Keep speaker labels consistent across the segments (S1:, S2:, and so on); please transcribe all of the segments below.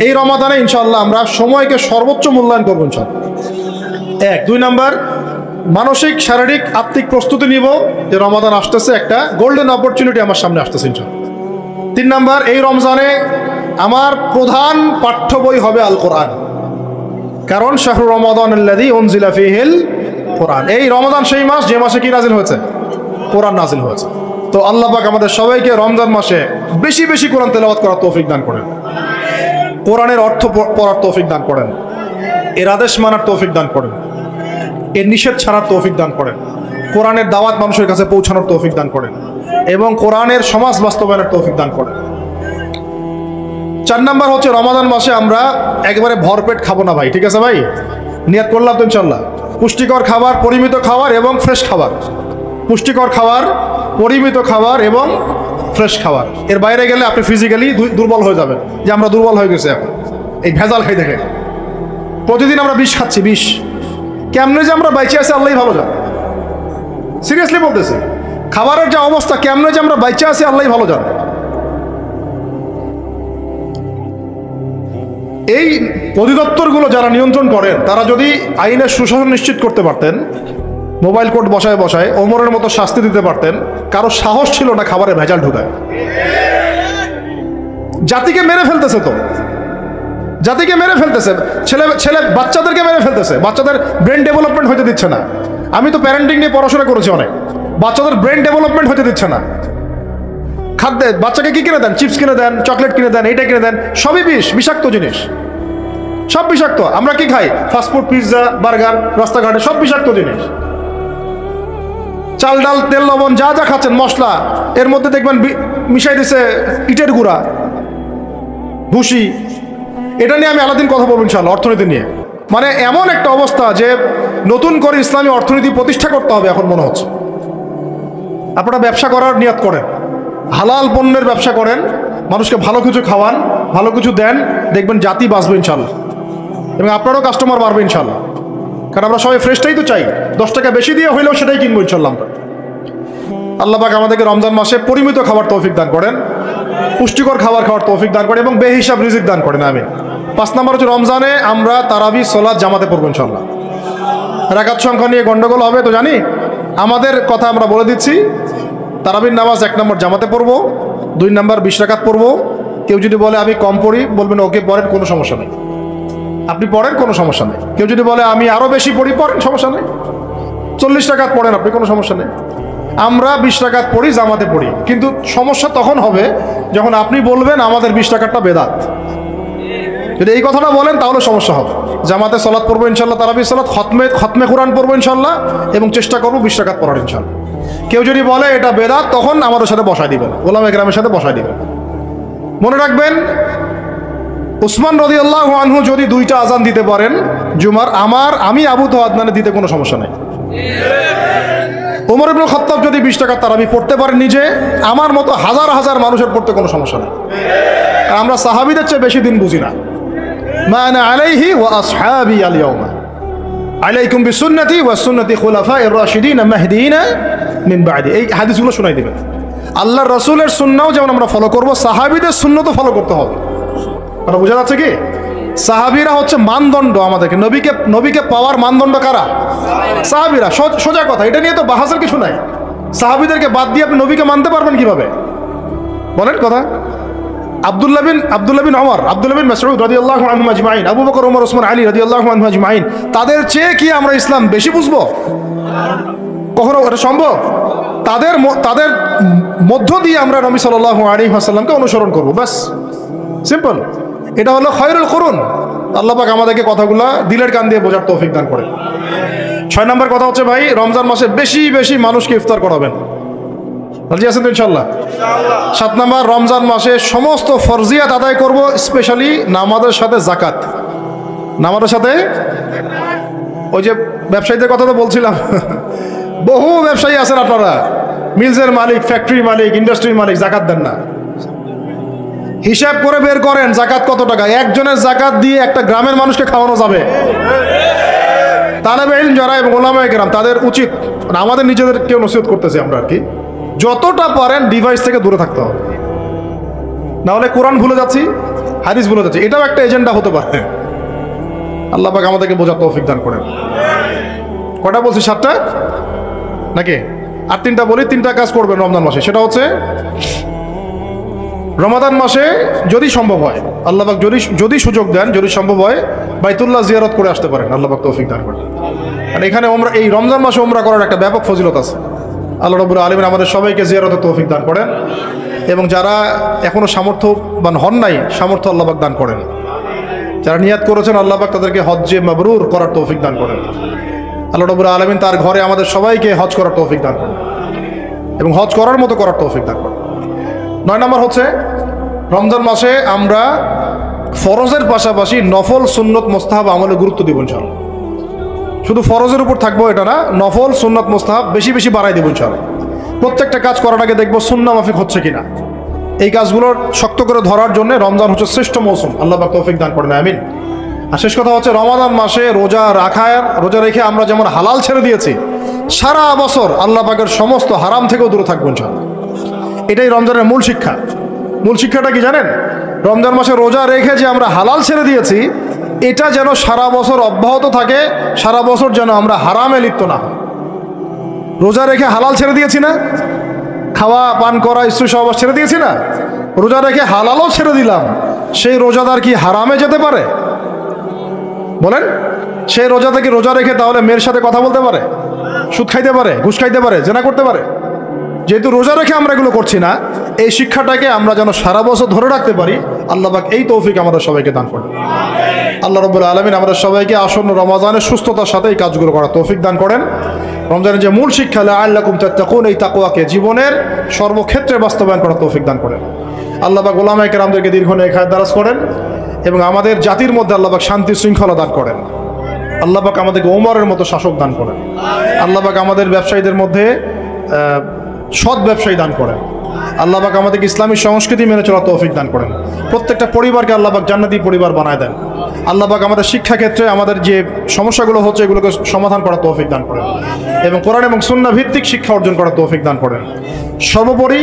S1: এই রমাদানে ইনশাআল্লাহ আমরা সময়কে সর্বোচ্চ মূল্যায়ন করবো ইনশাআল্লাহ। 1 2 নাম্বার, মানসিক শারীরিক আত্মিক প্রস্তুতি নিব যে রমাদান আসতেছে, একটা গোল্ডেন অপরচুনিটি আমার সামনে আসতেছে ইনশাআল্লাহ। 3 নাম্বার, এই রমজানে আমার প্রধান পাঠ্য বই হবে আল কোরআন, কারণ শাহরু রমাদান আল্লাযী উনজিলা ফীহিল কোরআন। এই রমাদান সেই মাস যে মাসে কি নাজিল হয়েছে? কোরআন নাজিল হয়েছে। তো আল্লাহ পাক আমাদের সবাইকে রমজান মাসে বেশি বেশি কোরআন তেলাওয়াত করার তৌফিক দান করেন, কোরআনের অর্থ পড়ার তৌফিক দান করেন, এর আদেশ মানার তৌফিক দান করেন, এর নিষেধ ছাড়ার তৌফিক দান করেন, কোরআনের দাওয়াত মানুষের কাছে পৌঁছানোর তৌফিক দান করেন এবং কোরআনের সমাজ বাস্তবায়নের তৌফিক দান করেন। 4 নাম্বার হচ্ছে রমাদান মাসে আমরা একবারে ভরপেট খাবো না ভাই, ঠিক আছে ভাই? নিয়াত করলাম তো ইনশাল্লাহ। পুষ্টিকর খাবার, পরিমিত খাবার এবং ফ্রেশ খাবার। পুষ্টিকর খাবার, পরিমিত খাবার এবং ফ্রেশ খাবার। এর বাইরে গেলে আপনি ফিজিক্যালি দুর্বল হয়ে যাবেন, যে আমরা দুর্বল হয়ে গেছি এখন এই ভেজাল খাই দেখে। প্রতিদিন আমরা বিষ খাচ্ছি, বিষ। কেমনে যে আমরা বাইচে আছি আল্লাহই ভালো জানে, সিরিয়াসলি বলতেছি। খাবারের যে অবস্থা, কেমনে যে আমরা বাইচে আছি আল্লাহই ভালো জানে। এই অধিদপ্তরগুলো যারা নিয়ন্ত্রণ করেন তারা যদি আইনের সুশাসন নিশ্চিত করতে পারতেন, মোবাইল কোর্ট বসায় বসায় ওমরের মতো শাস্তি দিতে পারতেন, কারো সাহস ছিল না খাবারে ভেজাল ঢুকায়। জাতিকে মেরে ফেলতেছে, তো জাতিকে মেরে ফেলতেছে, ছেলে বাচ্চাদেরকে মেরে ফেলতেছে, বাচ্চাদের ব্রেন ডেভেলপমেন্ট হতে দিচ্ছে না। আমি তো প্যারেন্টিং নিয়ে পড়াশোনা করেছি অনেক, বাচ্চাদের ব্রেন ডেভেলপমেন্ট হতে দিচ্ছে না। খাদ্যে বাচ্চাকে কি কিনে দেন? চিপস কিনে দেন, চকলেট কিনে দেন, এইটা কিনে দেন, সবই বিষ, বিষাক্ত জিনিস, সব বিষাক্ত। আমরা কি খাই? ফাস্টফুড, পিৎজা, বার্গার, রাস্তাঘাটে সব বিষাক্ত জিনিস। চাল ডাল তেল লবণ যা যা খাচ্ছেন, মশলা, এর মধ্যে দেখবেন মিশাই দিছে ইটের গুঁড়া, ভুসি। এটা নিয়ে আমি আলাদিন কথা বলবো ইনশাআল্লাহ, অর্থনীতি নিয়ে। মানে এমন একটা অবস্থা যে নতুন করে ইসলামী অর্থনীতি প্রতিষ্ঠা করতে হবে এখন মনে হচ্ছে। আপনারা ব্যবসা করার নিয়ত করেন, হালাল পণ্যের ব্যবসা করেন, মানুষকে ভালো কিছু খাওয়ান, ভালো কিছু দেন, দেখবেন জাতি বাঁচবে ইনশাআল্লাহ, এবং আপনারও কাস্টমার বাড়বে ইনশাআল্লাহ। কারণ আমরা সবাই ফ্রেশটাই তো চাই, 10 টাকা বেশি দিয়ে হইলেও সেটাই কিনবো ইনশাআল্লাহ। আল্লাহ পাক আমাদেরকে রমজান মাসে পরিমিত খাবার তৌফিক দান করেন, পুষ্টিকর খাবার খাওয়ার তৌফিক দান করেন এবং বেহিসাব রিজিক দান করেন। আমি 5 নাম্বার হচ্ছে রমজানে আমরা তারাবি সালাত জামাতে পড়বো ইনশাআল্লাহ। রাকাত সংখ্যা নিয়ে গন্ডগোল হবে তো জানি, আমাদের কথা আমরা বলে দিচ্ছি। তারাবির নামাজ 1 নম্বর জামাতে পড়বো, 2 নাম্বার 20 রাকাত পড়বো। কেউ যদি বলে আমি কম পড়ি, বলবেন ওকে পড়েন, কোনো সমস্যা নেই, আপনি পড়েন, কোনো সমস্যা নেই। কেউ যদি বলে আমি আরো বেশি পড়ি, পড়েন, সমস্যা নেই। 40 রাকাত পড়েন আপনি, কোনো সমস্যা নেই। আমরা 20 রাকাত পড়ি, জামাতে পড়ি, কিন্তু সমস্যা তখন হবে যখন আপনি বলবেন আমাদের 20 রাকাতটা বেদাত। যদি এই কথাটা বলেন তাহলে সমস্যা হবে। জামাতে সালাত পড়বো ইনশাল্লাহ, তারাবি সালাত, খতমে কোরআন পড়বো ইনশাল্লাহ, এবং চেষ্টা করবো 20 রাকাত পড়ার ইনশাল্লাহ। কেউ যদি বলে এটা বেদাত, তখন আমাদের সাথে বসায় দিবেন, ওলামা ইকরামের সাথে বসায় দিবেন। মনে রাখবেন, উসমান রাদিয়াল্লাহু আনহু যদি 2টা আজান দিতে পারেন জুমার, আমি আবু তো আদনানে দিতে কোনো সমস্যা নেই। ওমর ইবনুল খাত্তাব যদি 20 রাকাত তারাবি পড়তে পারেন নিজে, আমার মতো হাজার হাজার মানুষের পড়তে কোনো সমস্যা নেই। আমরা সাহাবীদের চেয়ে বেশি দিন বুঝি না। মা আনা আলাইহি ওয়া আসহাবি আল ইয়াউমা আলাইকুম বিসুন্নতি ওয়া সুন্নতি খুলাফায়ে রাশিদিন মাহদিয়িন মিন বাদি। এই হাদিসগুলো শোনাই দিবেন। আল্লাহর রাসূলের সুন্নাহও যেমন আমরা ফলো করব, সাহাবীদের সুন্নাতও ফলো করতে হবে। আপনারা বোঝা যাচ্ছে কি? সাহাবীরা হচ্ছে মানদণ্ড আমাদেরকে, নবীকে পাওয়ার মানদণ্ড কারা? সাহাবীরা। সোজা কথা, এটা নিয়ে তো বাহাসের কিছু নাই। সাহাবীদেরকে বাদ দিয়ে আপনি নবীকে মানতে পারবেন কিভাবে? বলেন কথা। আব্দুল্লাহ বিন ওমর, আব্দুল্লাহ বিন মাসউদ রাদিয়াল্লাহু আনহুম আজমাইন, আবু বকর, ওমর, ওসমান, আলী রাদিয়াল্লাহু আনহুম আজমাইন, তাদের চেয়ে কি আমরা ইসলাম বেশি বুঝবো? কখনো এটা সম্ভব? তাদের মধ্য দিয়ে আমরা নবী সাল্লাল্লাহু আলাইহি ওয়াসাল্লামকে অনুসরণ করব, বাস, সিম্পল। এটা হলো খায়রুল কুরুন। আল্লাহ পাক আমাদেরকে কথাগুলা দিলের কান দিয়ে বোঝার তৌফিক দান করে। 6 নম্বর কথা হচ্ছে ভাই, রমজান মাসে বেশি বেশি মানুষকে ইফতার করাবেন। রাজি আছেন তো ইনশাআল্লাহ? 7 নম্বর, রমজান মাসে সমস্ত ফরজিয়াত আদায় করব, স্পেশালি নামাজের সাথে যাকাত। নামাজের সাথে ওই যে ব্যবসায়ীদের কথা তো বলছিলাম, বহু ব্যবসায়ী আছেন আপনারা, মিলসের মালিক, ফ্যাক্টরির মালিক, ইন্ডাস্ট্রির মালিক, যাকাত দেন না। হিসাব করে বের করেন যাকাত কত টাকা। একজনের যাকাত দিয়ে একটা গ্রামের মানুষকে খাওয়ানো যাবে? তালেবে ইলম যারা এবং ওলামায়ে কেরাম, তাদের উচিত, আমাদের নিজেদের কেউ নসিহত করতেছি আমরা আর কি, যতটা পারেন ডিভাইস থেকে দূরে থাকতে হবে। নাহলে কোরআন ভুলে যাচ্ছি, হাদিস বলে যাচ্ছে, এটাও একটা এজেন্ডা হতে পারে। আল্লাহ পাক আমাদেরকে বোঝার তৌফিক দান করেন। কটা বলছি? 7টা নাকি? আর 3টা বলি। 3টা কাজ করবেন রমজান মাসে। সেটা হচ্ছে রমাদান মাসে যদি সম্ভব হয়, আল্লাহ পাক যদি সুযোগ দেন, যদি সম্ভব হয় বাইতুল্লাহ জিয়ারত করে আসতে পারেন। আল্লাহ পাক তৌফিক দান করেন। আর এখানে এই রমজান মাসে উমরা করার একটা ব্যাপক ফজিলত আছে। আল্লাহ রাব্বুল আলামিন আমাদের সবাইকে জিয়ারতের তৌফিক দান করেন, এবং যারা এখনো সামর্থ্যবান হন নাই, সামর্থ্য আল্লাহ পাক দান করেন। যারা নিয়াত করেছেন, আল্লাহ পাক তাদেরকে হজ্জে মাবরুর করার তৌফিক দান করেন। আল্লাহ রাব্বুল আলামিন তার ঘরে আমাদের সবাইকে হজ করার তৌফিক দান করেন, এবং হজ করার মতো করার তৌফিক দান করেন। 9 নম্বর হচ্ছে রমজান মাসে আমরা ফরজের পাশাপাশি নফল সুন্নত মোস্তাহাব আমলে গুরুত্ব দিব ইনশাআল্লাহ। শুধু ফরজের উপর থাকবো এটা না, নফল সুন্নত মোস্তাহাব বেশি বেশি বাড়াই দেবো ইনশাআল্লাহ। প্রত্যেকটা কাজ করার আগে দেখবো সুন্নাহ মাফিক হচ্ছে কিনা। এই কাজগুলোর শক্ত করে ধরার জন্য রমজান হচ্ছে শ্রেষ্ঠ মৌসুম। আল্লাহ পাক তৌফিক দান করেন, আমিন। আর শেষ কথা হচ্ছে রমাদান মাসে রোজা রেখে আমরা যেমন হালাল ছেড়ে দিয়েছি, সারা বছর আল্লাহ পাকের সমস্ত হারাম থেকেও দূরে থাকবো ইনশাআল্লাহ। এটাই রমজানের মূল শিক্ষা। মূল শিক্ষাটা কি জানেন? রমজান মাসে রোজা রেখে যে আমরা হালাল ছেড়ে দিয়েছি, এটা যেন সারা বছর অব্যাহত থাকে, সারা বছর যেন আমরা হারামে লিপ্ত না হই। রোজা রেখে হালাল ছেড়ে দিয়েছি না, খাওয়া পান করা স্ত্রী সহবাস ছেড়ে দিয়েছি না, রোজা রেখে হালালও ছেড়ে দিলাম। সেই রোজাদার কি হারামে যেতে পারে? বলেন, সেই রোজাদার কি রোজা রেখে তাহলে মেয়ের সাথে কথা বলতে পারে, সুদ খাইতে পারে, ঘুষ খাইতে পারে, জেনা করতে পারে? যেহেতু রোজা রেখে আমরা এগুলো করছি না, এই শিক্ষাটাকে আমরা যেন সারা বছর ধরে রাখতে পারি। আল্লাহ পাক এই তৌফিক আমাদের সবাইকে দান করেন। আল্লাহ রাব্বুল আলামিন আমাদের সবাইকে আসন্ন রমাদানের সুস্থতার সাথে এই কাজগুলো করার তৌফিক দান করেন। রমজানের যে মূল শিক্ষা লাআল্লাকুম তাত্তাকুন, এই তাকওয়াকে জীবনের সর্বক্ষেত্রে বাস্তবায়ন করার তৌফিক দান করেন। আল্লাহ পাক উলামায়ে কেরামদেরকে দীর্ঘ নেক হায়াত দারাজ করেন, এবং আমাদের জাতির মধ্যে আল্লাহ পাক শান্তি শৃঙ্খলা দান করেন। আল্লাহ পাক আমাদেরকে ওমরের মতো শাসক দান করেন। আল্লাহ পাক আমাদের ব্যবসায়ীদের মধ্যে সৎ ব্যবসায়ী দান করেন। আল্লাহ পাক আমাদেরকে ইসলামী সংস্কৃতি মেনে চলার তৌফিক দান করেন। প্রত্যেকটা পরিবারকে আল্লাহ পাক জান্নাতি পরিবার বানায় দেন। আল্লাহ পাক আমাদের শিক্ষাক্ষেত্রে আমাদের যে সমস্যাগুলো হচ্ছে, এগুলোকে সমাধান করার তৌফিক দান করেন, এবং কোরআন এবং সুন্নাহ ভিত্তিক শিক্ষা অর্জন করার তৌফিক দান করেন। সর্বোপরি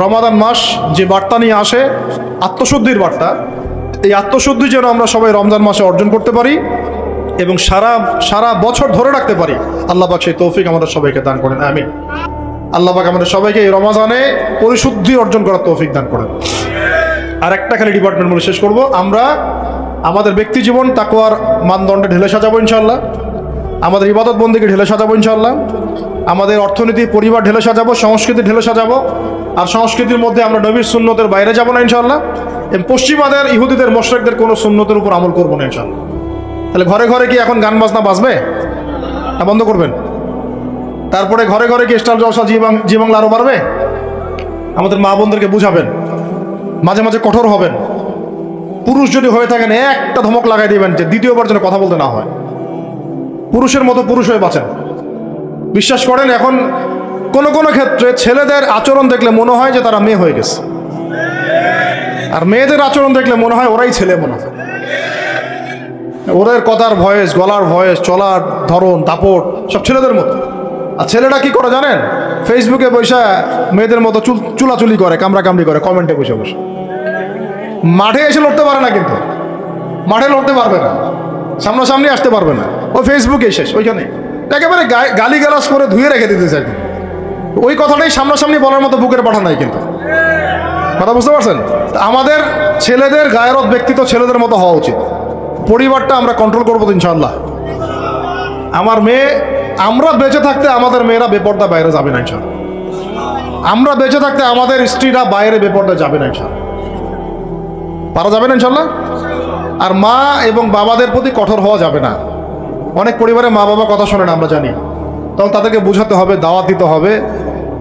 S1: রমাদান মাস যে বার্তা নিয়ে আসে, আত্মশুদ্ধির বার্তা, এই আত্মশুদ্ধি যেন আমরা সবাই রমজান মাসে অর্জন করতে পারি এবং সারা বছর ধরে রাখতে পারি। আল্লাহ পাক সেই তৌফিক আমাদের সবাইকে দান করেন, আমিন। আল্লাহ পাক আমাদের সবাইকে এই রমাজানে পরিশুদ্ধি অর্জন করার তৌফিক দান করেন। আর একটা খালি ডিপার্টমেন্ট বলে শেষ করব, আমরা আমাদের ব্যক্তি জীবন তাকওয়ার মানদণ্ডে ঢেলে সাজাবো ইনশাআল্লাহ। আমাদের ইবাদত বন্দেগী ঢেলে সাজাবো ইনশাআল্লাহ। আমাদের অর্থনীতি, পরিবার ঢেলে সাজাবো, সংস্কৃতি ঢেলে সাজাবো। আর সংস্কৃতির মধ্যে আমরা নবীর সুন্নতের বাইরে যাব না ইনশাআল্লাহ। এবং পশ্চিমাদের, ইহুদিদের, মুশরিকদের কোনো সুন্নতের উপর আমল করবো না ইনশাআল্লাহ। তাহলে ঘরে ঘরে কি এখন গান বাজনা বাজবে? না বন্ধ করবেন? তারপরে ঘরে ঘরে কি স্টার জলসা জি বাংলা আরো বাড়বে? আমাদের মা বোনদেরকে বুঝাবেন, মাঝে মাঝে কঠোর হবেন। পুরুষ যদি হয়ে থাকেন, একটা ধমক লাগাই দিবেন যে দ্বিতীয়বার যেন কথা বলতে না হয়। পুরুষের মতো পুরুষ হয়ে বাঁচেন। বিশ্বাস করেন, এখন কোনো কোনো ক্ষেত্রে ছেলেদের আচরণ দেখলে মনে হয় যে তারা মেয়ে হয়ে গেছে, আর মেয়েদের আচরণ দেখলে মনে হয় ওরাই ছেলে মনে হয়। ওদের কথার ভয়েস, গলার ভয়েস, চলার ধরন, দাপট সব ছেলেদের মতো। আর ছেলেটা কি করে জানেন? ফেসবুকে বসে মেয়েদের মতো চুলাচুলি করে, কামড়াকামড়ি করে, কমেন্টে বসে বসে। মাঠে এসে লড়তে পারে না, কিন্তু মাঠে লড়তে পারবে না, সামনাসামনি আসতে পারবে না। ও ফেসবুকে শেষ, ওইখানে একেবারে গালিগালাজ করে ধুয়ে রেখে দিতে চাই। ওই কথাটাই সামনাসামনি বলার মতো বুকের পাঠা নাই। কিন্তু কথা বুঝতে পারছেন? আমাদের ছেলেদের গায়রত, ব্যক্তিত্ব ছেলেদের মতো হওয়া উচিত। পরিবারটা আমরা কন্ট্রোল করবো তো ইনশাআল্লাহ। আমার মেয়ে, আমরা বেঁচে থাকতে আমাদের মেয়েরা বেপর্দা বাইরে যাবে না ইনশাআল্লাহ। আমরা বেঁচে থাকতে আমাদের স্ত্রীরা বাইরে বেপর্দা যাবে না ইনশাআল্লাহ। পারা যাবে না ইনশাআল্লাহ। আর মা এবং বাবাদের প্রতি কঠোর হওয়া যাবে না। অনেক পরিবারে মা বাবা কথা শোনে না, আমরা জানি। তখন তাদেরকে বোঝাতে হবে, দাওয়াত দিতে হবে।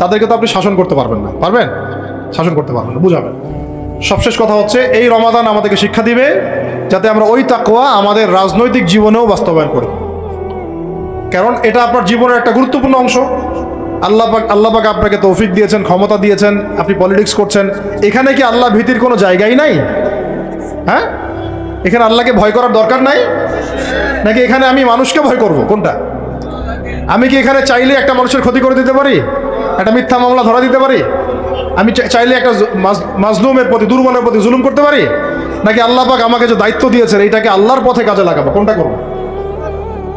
S1: তাদেরকে তো আপনি শাসন করতে পারবেন না, পারবেন? শাসন করতে পারবেন না, বুঝাবেন। সবশেষ কথা হচ্ছে, এই রমাদান আমাদেরকে শিক্ষা দিবে যাতে আমরা ওই তাকওয়া আমাদের রাজনৈতিক জীবনেও বাস্তবায়ন করি। কারণ এটা আপনার জীবনের একটা গুরুত্বপূর্ণ অংশ। আল্লাহ পাক আপনাকে তৌফিক দিয়েছেন, ক্ষমতা দিয়েছেন, আপনি পলিটিক্স করছেন। এখানে কি আল্লাহ ভীতির কোনো জায়গাই নাই? হ্যাঁ, এখানে আল্লাহকে ভয় করার দরকার নাই? নাকি এখানে আমি মানুষকে ভয় করব? কোনটা? আমি কি এখানে চাইলে একটা মানুষের ক্ষতি করে দিতে পারি? একটা মিথ্যা মামলা ধরা দিতে পারি? আমি চাইলে একটা মাজলুমের প্রতি, দুর্বলের প্রতি জুলুম করতে পারি? নাকি আল্লাহ পাক আমাকে যে দায়িত্ব দিয়েছেন এইটাকে আল্লাহর পথে কাজে লাগাবো, কোনটা করবো?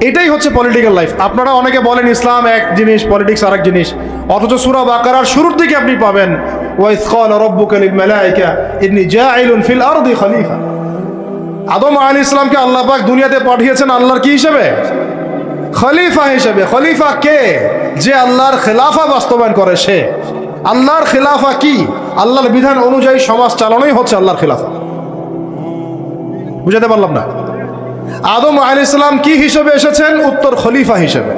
S1: এটাই হচ্ছে পলিটিক্যাল লাইফ। আপনারা অনেকে বলেন ইসলাম এক জিনিস, পলিটিক্স আরেক জিনিস, অথচ সূরা বাকারার শুরুর দিকে আপনি পাবেন ওয়াইজ ক্বালা রাব্বুকা লিল মালায়েকা ইন্নী জাইলুন ফিল আরদি খলিফা। আদম আলাইহিস সালামকে আল্লাহ পাক দুনিয়াতে পাঠিয়েছেন আল্লাহর কি হিসেবে? খলিফা হিসেবে। খলিফা কে? যে আল্লাহর খেলাফা বাস্তবায়ন করে সে। আল্লাহর খেলাফা কি? আল্লাহর বিধান অনুযায়ী সমাজ চালানোই হচ্ছে আল্লাহর খেলাফা। বুঝাতে পারলাম না? আদম আলাইহিস সালাম কি হিসেবে এসেছেন? উত্তর খলিফা হিসেবে।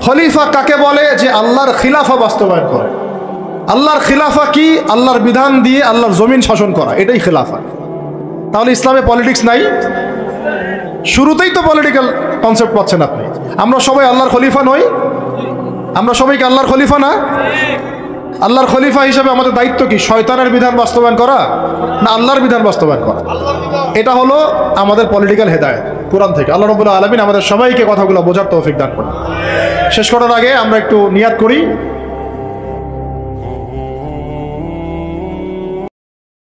S1: খলিফা কাকে বলে? যে আল্লাহর খিলাফা বাস্তবায়ন করে। আল্লাহর খিলাফা কি? আল্লাহর বিধান দিয়ে আল্লাহর জমিন শাসন করা, এটাই খিলাফা। তাহলে ইসলামে পলিটিক্স নাই? শুরুতেই তো পলিটিক্যাল কনসেপ্ট পাচ্ছেন আপনি। আমরা সবাই আল্লাহর খলিফা নই? আমরা সবাই কি আল্লাহর খলিফা না? আল্লাহর খলিফা হিসেবে আমাদের দায়িত্ব কি? শয়তানের বিধান বাস্তবায়ন করা না আল্লাহর বিধান বাস্তবায়ন করা? এটা হলো আমাদের পলিটিক্যাল হেদায়েত কোরআন থেকে। আল্লাহ রাব্বুল আলামিন আমাদের সবাইকে কথাগুলো বোঝার তৌফিক দান করুন। শেষ করার আগে আমরা একটু নিয়াত করি।